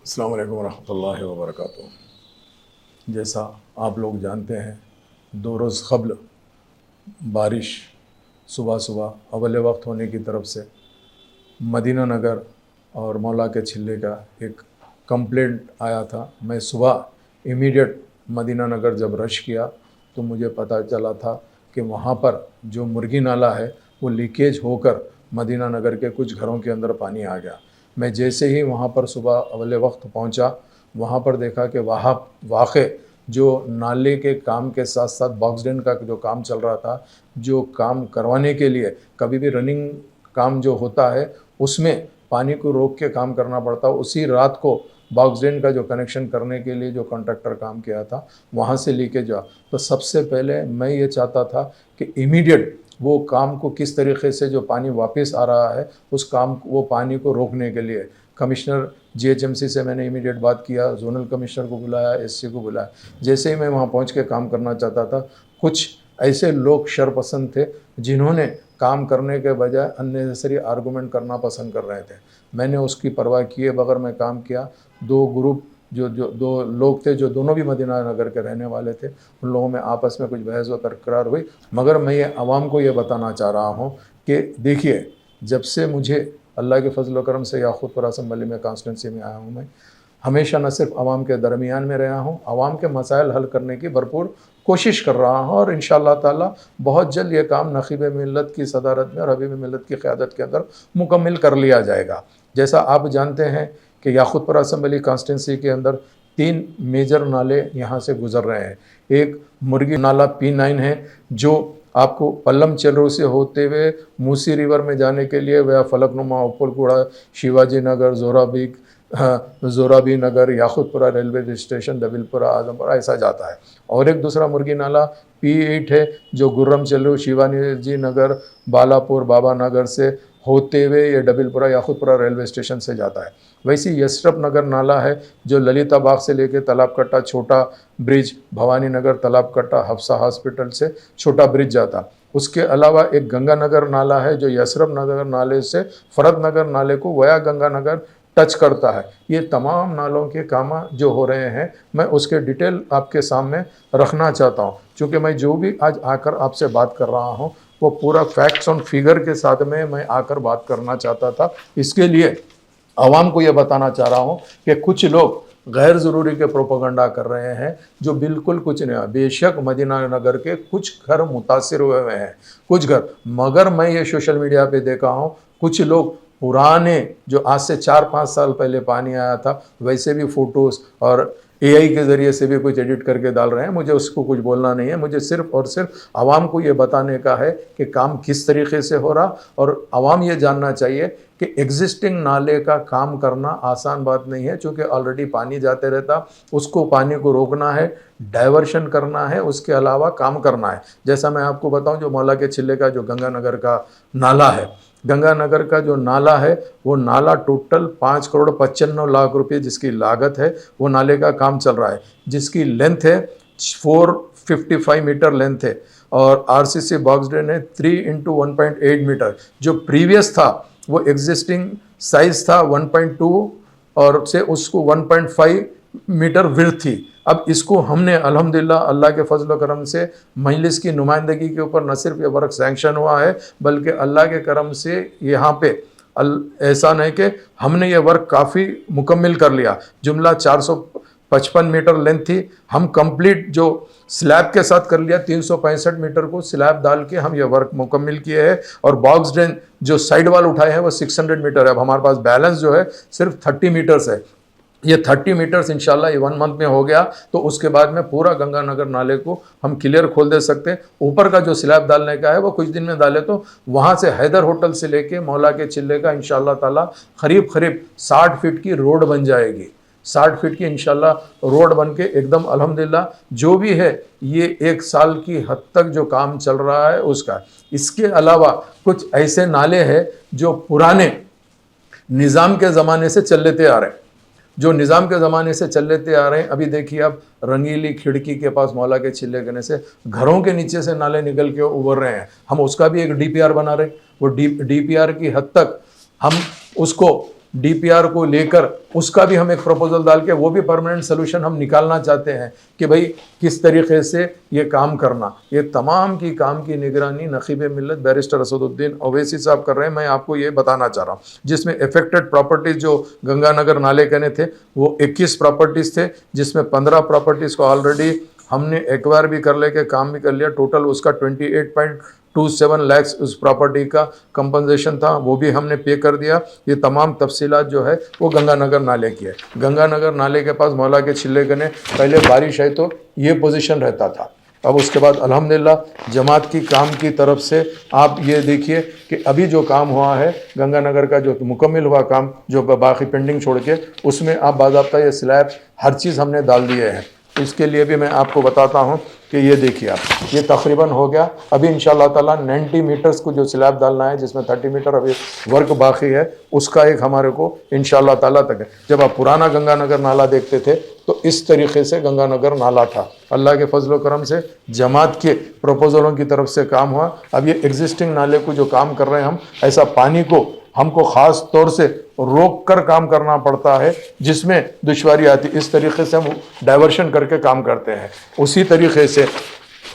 अस्सलाम वालेकुम रहमतुल्लाहि व बरकातुहू। जैसा आप लोग जानते हैं, 2 रोज़ क़ब्ल बारिश सुबह सुबह अवल वक्त होने की तरफ से मदीना नगर और मौला के छिल्ले का एक कंप्लेंट आया था। मैं सुबह इमीडिएट मदीना नगर जब रश किया तो मुझे पता चला था कि वहाँ पर जो मुर्गी नाला है वो लीकेज होकर मदीना नगर के कुछ घरों के अंदर पानी आ गया। मैं जैसे ही वहाँ पर सुबह अवले वक्त पहुँचा, वहाँ पर देखा कि वहाँ वाक़ई जो नाले के काम के साथ साथ बॉक्स ड्रेन का जो काम चल रहा था, जो काम करवाने के लिए कभी भी रनिंग काम जो होता है उसमें पानी को रोक के काम करना पड़ता है। उसी रात को बॉक्स ड्रेन का जो कनेक्शन करने के लिए जो कॉन्ट्रैक्टर काम किया था वहाँ से लीकेज हुआ। तो सबसे पहले मैं ये चाहता था कि इमीडिएट वो काम को किस तरीके से जो पानी वापस आ रहा है उस काम वो पानी को रोकने के लिए कमिश्नर जीएचएमसी से मैंने इमीडिएट बात किया, जोनल कमिश्नर को बुलाया, एससी को बुलाया। जैसे ही मैं वहाँ पहुँच के काम करना चाहता था, कुछ ऐसे लोग शरपसंद थे जिन्होंने काम करने के बजाय अननेसेसरी आर्गूमेंट करना पसंद कर रहे थे। मैंने उसकी परवाह किए बगैर मैं काम किया। 2 ग्रुप जो 2 लोग थे जो दोनों भी मदीना नगर के रहने वाले थे, उन लोगों में आपस में कुछ बहस व तकरार हुई। मगर मैं ये आवाम को ये बताना चाह रहा हूँ कि देखिए, जब से मुझे अल्लाह के फजल व करम से याकूतपुरा असम्बली में कॉन्स्टिट्यूंसी में आया हूँ, मैं हमेशा न सिर्फ आवाम के दरमियान में रहा हूँ, आवाम के मसाइल हल करने की भरपूर कोशिश कर रहा हूँ और इंशाअल्लाह ताला बहुत जल्द ये काम नखीब मिल्लत की सदारत में और हबीब मिल्लत की क़यादत के अंदर मुकम्मल कर लिया जाएगा। जैसा आप जानते हैं कि याकूतपुरा असम्बली कॉन्स्टिट्यूंसी के अंदर 3 मेजर नाले यहाँ से गुज़र रहे हैं। एक मुर्गी नाला P9 है जो आपको पल्लम चेरो से होते हुए मूसी रिवर में जाने के लिए वह फलकनुमा, उपलकुड़ा, शिवाजी नगर, जोराबी नगर, याकूतपुरा रेलवे स्टेशन, दबिलपुरा, आजमपुरा ऐसा जाता है। और एक दूसरा मुर्गी नाला P8 है जो गुर्रम चलो, शिवाजी नगर, बालापुर, बाबा नगर से होते हुए ये डबिलपुरा याकूतपुरा रेलवे स्टेशन से जाता है। वैसे यशरफ नगर नाला है जो ललिता बाग से लेके तालाब कट्टा छोटा ब्रिज, भवानी नगर तालाब कट्टा हफ्सा हॉस्पिटल से छोटा ब्रिज जाता। उसके अलावा एक गंगा नगर नाला है जो यशरफ नगर नाले से फरद नगर नाले को वया गंगा नगर टच करता है। ये तमाम नालों के काम जो हो रहे हैं मैं उसके डिटेल आपके सामने रखना चाहता हूँ, क्योंकि मैं जो भी आज आकर आपसे बात कर रहा हूँ वो पूरा फैक्ट्स और फिगर के साथ में मैं आकर बात करना चाहता था। इसके लिए आवाम को ये बताना चाह रहा हूँ कि कुछ लोग गैर ज़रूरी के प्रोपेगेंडा कर रहे हैं जो बिल्कुल कुछ नहीं है। बेशक मदीना नगर के कुछ घर मुतासिर हुए हैं, कुछ घर, मगर मैं ये सोशल मीडिया पे देखा हूँ कुछ लोग पुराने जो आज से 4-5 साल पहले पानी आया था वैसे भी फ़ोटोज़ और एआई के ज़रिए से भी कुछ एडिट करके डाल रहे हैं। मुझे उसको कुछ बोलना नहीं है, मुझे सिर्फ़ और सिर्फ आवाम को ये बताने का है कि काम किस तरीके से हो रहा, और आवाम ये जानना चाहिए कि एग्जिस्टिंग नाले का काम करना आसान बात नहीं है, क्योंकि ऑलरेडी पानी जाते रहता, उसको पानी को रोकना है, डाइवर्शन करना है, उसके अलावा काम करना है। जैसा मैं आपको बताऊं, जो मौला के छिल्ले का जो गंगानगर का नाला है, गंगानगर का जो नाला है वो नाला टोटल 5,95,00,000 रुपये जिसकी लागत है, वो नाले का काम चल रहा है, जिसकी लेंथ है 455 मीटर लेंथ है और आरसीसी बॉक्स ड्रेन है 3x1.8 मीटर। जो प्रीवियस था वो एग्जिस्टिंग साइज था 1.2 और से उसको 1.5 मीटर विड्थ थी। अब इसको हमने अल्हम्दुलिल्लाह अल्लाह के फजल करम से मजलिस की नुमाइंदगी के ऊपर न सिर्फ ये वर्क सैंक्शन हुआ है, बल्कि अल्लाह के करम से यहाँ पे एहसान है कि हमने ये वर्क काफ़ी मुकम्मल कर लिया। जुमला 455 मीटर लेंथ थी, हम कंप्लीट जो स्लैब के साथ कर लिया। 365 मीटर को स्लैब डाल के हम ये वर्क मुकम्मल किए हैं और बॉक्स ड्रेन जो साइड वाल उठाए हैं वो 600 मीटर है। अब हमारे पास बैलेंस जो है सिर्फ 30 मीटर्स है। ये 30 मीटर्स इंशाल्लाह ये 1 मंथ में हो गया तो उसके बाद में पूरा गंगानगर नाले को हम क्लियर खोल दे सकते हैं। ऊपर का जो स्लैब डालने का है वो कुछ दिन में डाले तो वहाँ से हैदर होटल से लेके मौला के चिल्ले का इंशाल्लाह ताला करीब 60 फीट की रोड बन जाएगी। 60 फीट की इंशाल्लाह रोड बन के एकदम अल्हम्दुलिल्लाह जो भी है ये 1 साल की हद तक जो काम चल रहा है उसका। इसके अलावा कुछ ऐसे नाले हैं जो पुराने निज़ाम के ज़माने से चल लेते आ रहे हैं, जो निज़ाम के ज़माने से चल लेते आ रहे हैं। अभी देखिए अब रंगीली खिड़की के पास मौला के छिल्ले करने से घरों के नीचे से नाले निकल के उभर रहे हैं। हम उसका भी एक डीपीआर बना रहे हैं। वो डीपीआर की हद तक हम उसको डीपीआर को लेकर उसका भी हम एक प्रपोजल डाल के वो भी परमानेंट सोल्यूशन हम निकालना चाहते हैं कि भाई किस तरीके से ये काम करना। ये तमाम की काम की निगरानी नखीब मिल्लत बैरिस्टर असदुद्दीन ओवैसी साहब कर रहे हैं। मैं आपको ये बताना चाह रहा हूँ, जिसमें अफेक्टेड प्रॉपर्टीज़ जो गंगानगर नाले कहने थे वो 21 प्रॉपर्टीज़ थे, जिसमें 15 प्रॉपर्टीज़ को ऑलरेडी हमने एक्वायर भी कर लेके काम भी कर लिया। टोटल उसका 28.27 लाख उस प्रॉपर्टी का कंपनसेशन था, वो भी हमने पे कर दिया। ये तमाम तफसीलात जो है वो गंगानगर नाले की है। गंगानगर नाले के पास मौला के छिल्ले गने पहले बारिश है तो ये पोजीशन रहता था। अब उसके बाद अल्हम्दुलिल्लाह जमात की काम की तरफ से आप ये देखिए कि अभी जो काम हुआ है गंगानगर का, जो मुकम्मल हुआ काम, जो बाकी पेंडिंग छोड़ के, उसमें आप बाज़ाब्ता ये स्लैब हर चीज़ हमने डाल दिए हैं। इसके लिए भी मैं आपको बताता हूँ कि ये देखिए आप, ये तकरीबन हो गया। अभी इंशाअल्लाह ताला 90 मीटर्स को जो स्लैब डालना है, जिसमें 30 मीटर अभी वर्क बाकी है, उसका एक हमारे को इंशाअल्लाह ताला तक है। जब आप पुराना गंगानगर नाला देखते थे तो इस तरीके से गंगानगर नाला था। अल्लाह के फजल करम से जमात के प्रपोजलों की तरफ से काम हुआ। अब ये एग्जिस्टिंग नाले को जो काम कर रहे हैं हम, ऐसा पानी को हमको ख़ास तौर से रोक कर काम करना पड़ता है, जिसमें दुश्वारी आती। इस तरीके से हम डाइवर्शन करके काम करते हैं। उसी तरीके से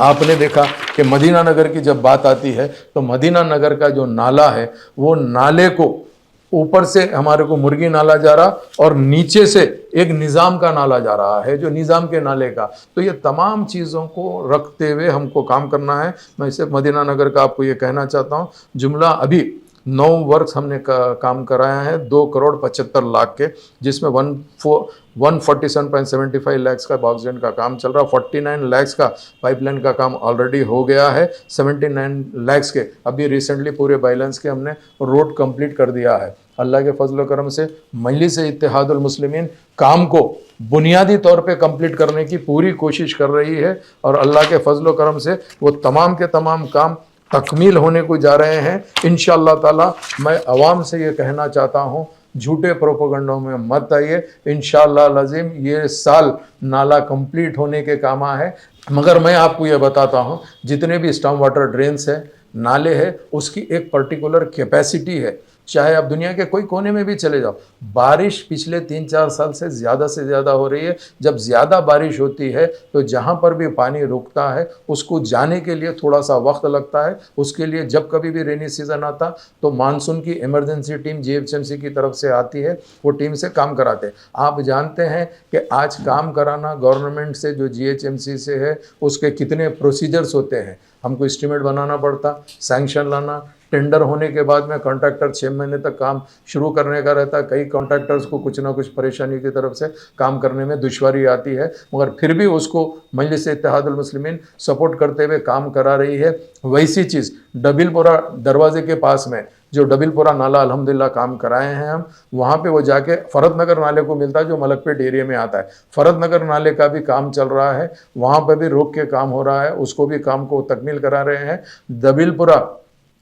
आपने देखा कि मदीना नगर की जब बात आती है तो मदीना नगर का जो नाला है वो नाले को ऊपर से हमारे को मुर्गी नाला जा रहा और नीचे से एक निज़ाम का नाला जा रहा है, जो निज़ाम के नाले का। तो ये तमाम चीज़ों को रखते हुए हमको काम करना है। मैं इसे मदीना नगर का आपको ये कहना चाहता हूँ, जुमला अभी 9 वर्क्स हमने काम कराया है 2,75,00,000 के, जिसमें 147.75 लाख का बॉक्सडेंट का काम चल रहा है। 49 लाख का पाइपलाइन का काम ऑलरेडी हो गया है। 79 लाख के अभी रिसेंटली पूरे बैलेंस के हमने रोड कंप्लीट कर दिया है। अल्लाह के फजल करम से मजलिस इत्तेहादुल मुस्लिमीन काम को बुनियादी तौर पे कंप्लीट करने की पूरी कोशिश कर रही है और अल्लाह के फजल करम से वो तमाम के तमाम काम तकमील होने को जा रहे हैं इंशाअल्लाह ताला। मैं अवाम से ये कहना चाहता हूँ, झूठे प्रोपोगंडों में मत आइए। इंशाअल्लाह लज़ीम ये साल नाला कंप्लीट होने के काम है। मगर मैं आपको ये बताता हूँ, जितने भी स्टॉर्म वाटर ड्रेन्स है, नाले है, उसकी एक पर्टिकुलर कैपेसिटी है। चाहे आप दुनिया के कोई कोने में भी चले जाओ, बारिश पिछले 3-4 साल से ज़्यादा हो रही है। जब ज़्यादा बारिश होती है तो जहाँ पर भी पानी रुकता है उसको जाने के लिए थोड़ा सा वक्त लगता है। उसके लिए जब कभी भी रेनी सीज़न आता तो मानसून की इमरजेंसी टीम जीएचएमसी की तरफ से आती है, वो टीम से काम कराते हैं। आप जानते हैं कि आज काम कराना गवर्नमेंट से, जो जीएचएमसी से है, उसके कितने प्रोसीजर्स होते हैं। हमको एस्टीमेट बनाना पड़ता, सैंक्शन लाना, टेंडर होने के बाद में कॉन्ट्रैक्टर 6 महीने तक काम शुरू करने का रहता है। कई कॉन्ट्रैक्टर्स को कुछ ना कुछ परेशानी की तरफ से काम करने में दुश्वारी आती है, मगर फिर भी उसको मजलिस इत्तेहादुल मुस्लिमीन सपोर्ट करते हुए काम करा रही है। वैसी चीज़ डबिलपुरा दरवाजे के पास में जो डबिलपुरा नाला अल्हम्दुलिल्लाह काम कराए हैं हम, वहाँ पे वो जाके फरत नगर नाले को मिलता है जो मलकपेट एरिया में आता है। फरत नगर नाले का भी काम चल रहा है, वहाँ पर भी रोक के काम हो रहा है, उसको भी काम को तकमील करा रहे हैं। डबिलपुरा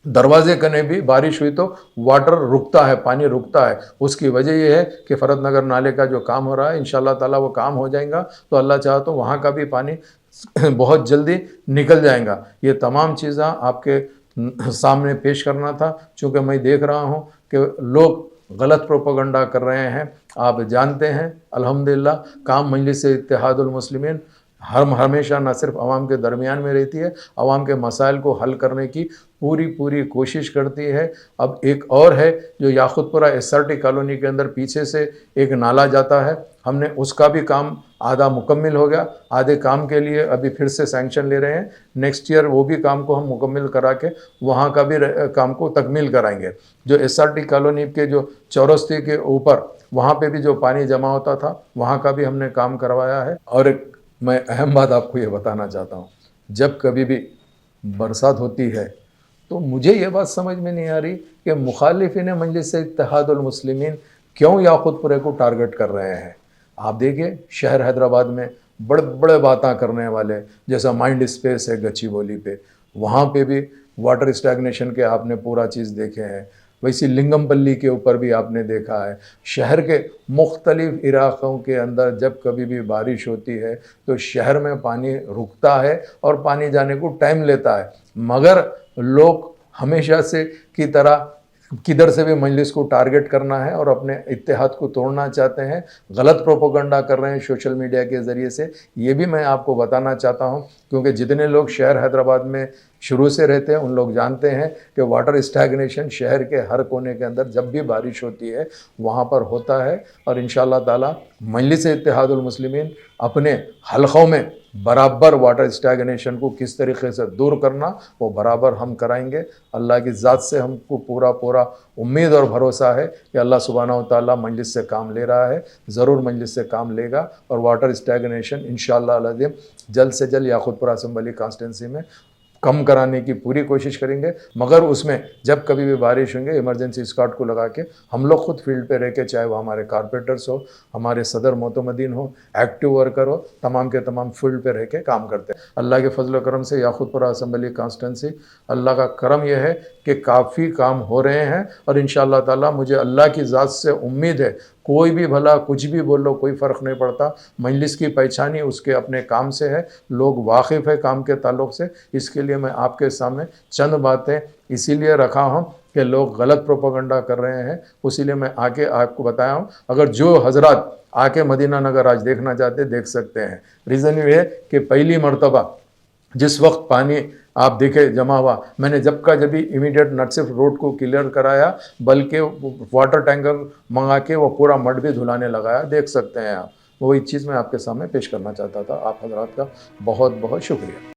दरवाजे कने भी बारिश हुई तो वाटर रुकता है, पानी रुकता है। उसकी वजह यह है कि फरत नगर नाले का जो काम हो रहा है, इंशाअल्लाह ताला वो काम हो जाएगा तो अल्लाह चाहे तो वहाँ का भी पानी बहुत जल्दी निकल जाएगा। ये तमाम चीज़ें आपके सामने पेश करना था, चूँकि मैं देख रहा हूँ कि लोग गलत प्रोपेगेंडा कर रहे हैं। आप जानते हैं अल्हम्दुलिल्लाह काम मजलिस इत्तेहादुल मुस्लिमीन हमेशा न सिर्फ आवाम के दरमियान में रहती है, आवाम के मसाइल को हल करने की पूरी कोशिश करती है। अब एक और है जो याकुतपुरा एसआरटी कॉलोनी के अंदर पीछे से एक नाला जाता है, हमने उसका भी काम आधा मुकम्मल हो गया। आधे काम के लिए अभी फिर से सैंक्शन ले रहे हैं। नेक्स्ट ईयर वो भी काम को हम मुकम्मल करा के वहाँ का भी काम को तकमील कराएंगे। जो एसआरटी कॉलोनी के जो चौरस्ते के ऊपर वहाँ पे भी जो पानी जमा होता था, वहाँ का भी हमने काम करवाया है। और एक मैं अहम बात आपको ये बताना चाहता हूँ, जब कभी भी बरसात होती है तो मुझे ये बात समझ में नहीं आ रही कि मुखालिफिन मजलिस इत्तेहादुल मुस्लिमीन क्यों याकुतपुरे को टारगेट कर रहे हैं। आप देखिए शहर हैदराबाद में बड़े बड़े बातें करने वाले, जैसा माइंड स्पेस है गच्चीबोली पे, वहाँ पे भी वाटर स्टैग्नेशन के आपने पूरा चीज़ देखे हैं। वैसी लिंगमपल्ली के ऊपर भी आपने देखा है। शहर के मुख्तलिफ इलाक़ों के अंदर जब कभी भी बारिश होती है तो शहर में पानी रुकता है और पानी जाने को टाइम लेता है, मगर लोग हमेशा से की तरह किधर से भी मजलिस को टारगेट करना है और अपने इत्तेहाद को तोड़ना चाहते हैं, गलत प्रोपोगंडा कर रहे हैं सोशल मीडिया के ज़रिए से। ये भी मैं आपको बताना चाहता हूँ, क्योंकि जितने लोग शहर हैदराबाद में शुरू से रहते हैं उन लोग जानते हैं कि वाटर स्टैग्नेशन शहर के हर कोने के अंदर जब भी बारिश होती है वहाँ पर होता है। और इंशाअल्लाह ताला मजलिस इत्तेहादुल मुस्लिमीन अपने हलक़ों में बराबर वाटर स्टैग्नेशन को किस तरीके से दूर करना वो बराबर हम कराएंगे। अल्लाह की ज़ात से हमको पूरा पूरा उम्मीद और भरोसा है कि अल्लाह सुब्हानहू व तआला मजलिस से काम ले रहा है, ज़रूर मजलिस से काम लेगा और वाटर स्टैग्नेशन इंशाअल्लाह अज़ीम जल्द से जल्द याक़ूतपुर असम्बली कॉन्स्टिट्यूंसी में कम कराने की पूरी कोशिश करेंगे। मगर उसमें जब कभी भी बारिश होंगे इमरजेंसी स्क्वाड को लगा के हम लोग खुद फील्ड पे रह के, चाहे वो हमारे कारपेंटर्स हो, हमारे सदर मोतमदीन हो, एक्टिव वर्कर हो, तमाम के तमाम फील्ड पे रह के काम करते हैं। अल्लाह के फजल करम से याक़ूतपुर असम्बली कॉन्स्टिट्यूंसी अल्लाह का करम यह है कि काफ़ी काम हो रहे हैं और इंशाअल्लाह ताला मुझे अल्लाह की ज़ात से उम्मीद है कोई भी भला कुछ भी बोलो कोई फ़र्क नहीं पड़ता। मजलिस की पहचान ही उसके अपने काम से है, लोग वाकिफ़ है काम के ताल्लुक़ से। इसके लिए मैं आपके सामने चंद बातें इसीलिए रखा हूँ कि लोग गलत प्रोपेगेंडा कर रहे हैं, उसीलिए मैं आके आपको बताया हूँ। अगर जो हज़रात आके मदीना नगर आज देखना चाहते देख सकते हैं। रीज़न ये है कि पहली मरतबा जिस वक्त पानी आप देखे जमा हुआ, मैंने जब का जब भी इमीडिएट न सिर्फ रोड को क्लियर कराया बल्कि वाटर टैंकर मंगा के वो पूरा मड भी धुलाने लगाया, देख सकते हैं आप। वही चीज़ मैं आपके सामने पेश करना चाहता था। आप हजरात का बहुत बहुत शुक्रिया।